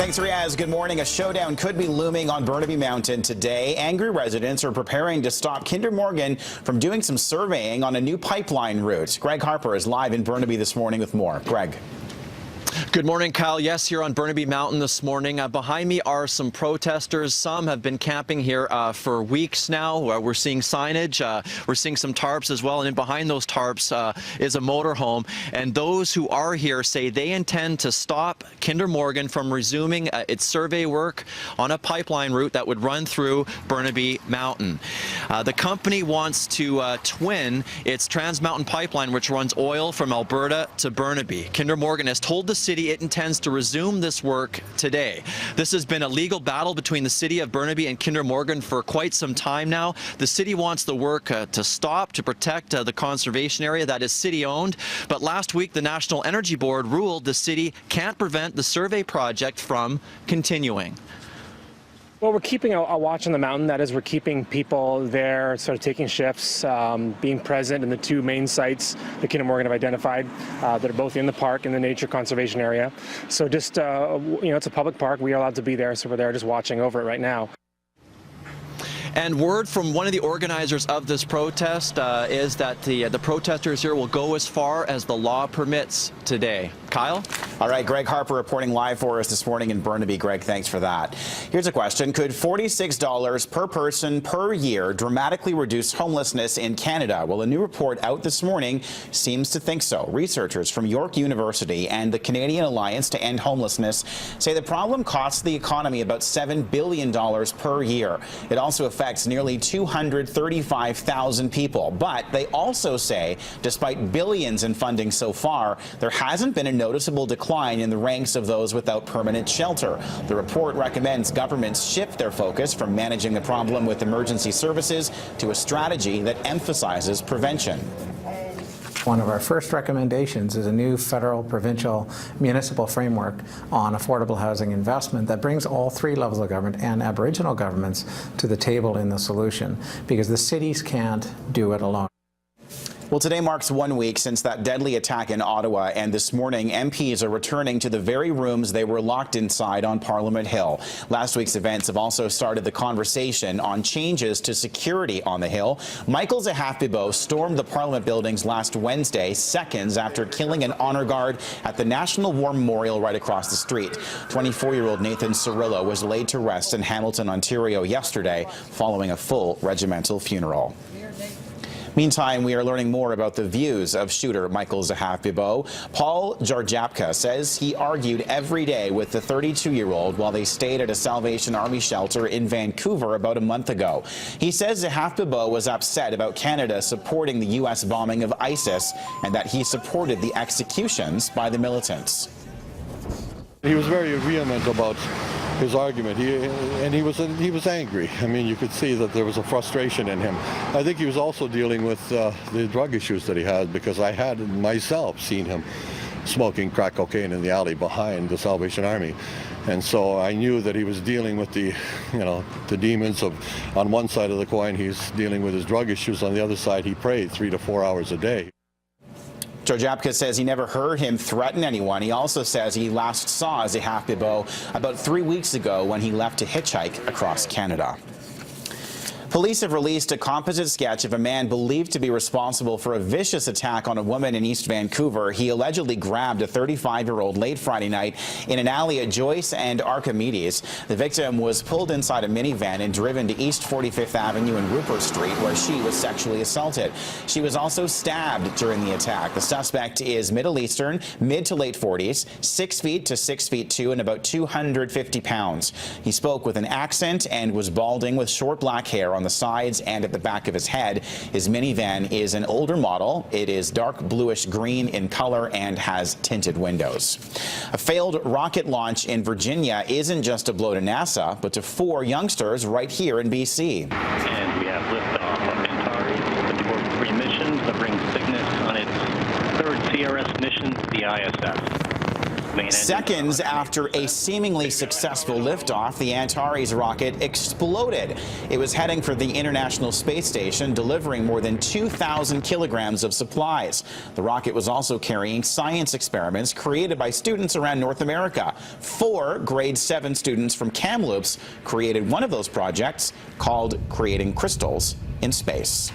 Thanks, Riaz. Good morning. A showdown could be looming on Burnaby Mountain today. Angry residents are preparing to stop Kinder Morgan from doing some surveying on a new pipeline route. Greg Harper is live in Burnaby this morning with more. Greg. Good morning, Kyle. Yes, here on Burnaby Mountain this morning. Behind me are some protesters. Some have been camping here for weeks now. We're seeing signage. We're seeing some tarps as well. And in behind those tarps is a motorhome. And those who are here say they intend to stop Kinder Morgan from resuming its survey work on a pipeline route that would run through Burnaby Mountain. The company wants to twin its Trans Mountain pipeline, which runs oil from Alberta to Burnaby. Kinder Morgan has told the city it intends to resume this work today. This has been a legal battle between the city of Burnaby and Kinder Morgan for quite some time now. The city wants the work to stop to protect the conservation area that is city-owned. But last week, the National Energy Board ruled the city can't prevent the survey project from continuing. Well, we're keeping a watch on the mountain. That is, we're keeping people there, sort of taking shifts, being present in the two main sites that Kinder Morgan have identified that are both in the park and the nature conservation area. So just, it's a public park. We are allowed to be there, so we're there just watching over it right now. And word from one of the organizers of this protest is that the protesters here will go as far as the law permits today. Kyle? All right, Greg Harper reporting live for us this morning in Burnaby. Greg, thanks for that. Here's a question. Could $46 per person per year dramatically reduce homelessness in Canada? Well, a new report out this morning seems to think so. Researchers from York University and the Canadian Alliance to End Homelessness say the problem costs the economy about $7 billion per year. It also affects nearly 235,000 people. But they also say, despite billions in funding so far, there hasn't been a noticeable decline in the ranks of those without permanent shelter. The report recommends governments shift their focus from managing the problem with emergency services to a strategy that emphasizes prevention. One of our first recommendations is a new federal, provincial, municipal framework on affordable housing investment that brings all three levels of government and Aboriginal governments to the table in the solution, because the cities can't do it alone. Well, today marks 1 week since that deadly attack in Ottawa, and this morning MPs are returning to the very rooms they were locked inside on Parliament Hill. Last week's events have also started the conversation on changes to security on the Hill. Michael Zahaf-Bibeau stormed the Parliament buildings last Wednesday, seconds after killing an honor guard at the National War Memorial right across the street. 24-year-old Nathan Cirillo was laid to rest in Hamilton, Ontario yesterday following a full regimental funeral. Meantime, we are learning more about the views of shooter Michael Zahaf-Bibeau. Paul Jarjapka says he argued every day with the 32-year-old while they stayed at a Salvation Army shelter in Vancouver about a month ago. He says Zahaf-Bibeau was upset about Canada supporting the U.S. bombing of ISIS and that he supported the executions by the militants. He was very vehement about his argument, he was angry. I mean, you could see that there was a frustration in him. I think he was also dealing with the drug issues that he had, because I had myself seen him smoking crack cocaine in the alley behind the Salvation Army. And so I knew that he was dealing with the demons of, on one side of the coin, he's dealing with his drug issues. On the other side, he prayed 3 to 4 hours a day. Jarjapka says he never heard him threaten anyone. He also says he last saw Zahaf-Bibeau about 3 weeks ago when he left to hitchhike across Canada. Police have released a composite sketch of a man believed to be responsible for a vicious attack on a woman in East Vancouver. He allegedly grabbed a 35-year-old late Friday night in an alley at Joyce and Archimedes. The victim was pulled inside a minivan and driven to East 45th Avenue and Rupert Street, where she was sexually assaulted. She was also stabbed during the attack. The suspect is Middle Eastern, mid to late 40s, 6 feet to 6 feet 2, and about 250 pounds. He spoke with an accent and was balding with short black hair on the sides and at the back of his head. His minivan is an older model. It is dark bluish green in color and has tinted windows. A failed rocket launch in Virginia isn't just a blow to NASA, but to 4 youngsters right here in BC. And we have liftoff of Antares, the Port-3 mission, delivering Cygnus on its 3rd CRS mission to the ISS. Seconds after a seemingly successful liftoff, the Antares rocket exploded. It was heading for the International Space Station, delivering more than 2,000 kilograms of supplies. The rocket was also carrying science experiments created by students around North America. 4 grade 7 students from Kamloops created one of those projects called Creating Crystals in Space.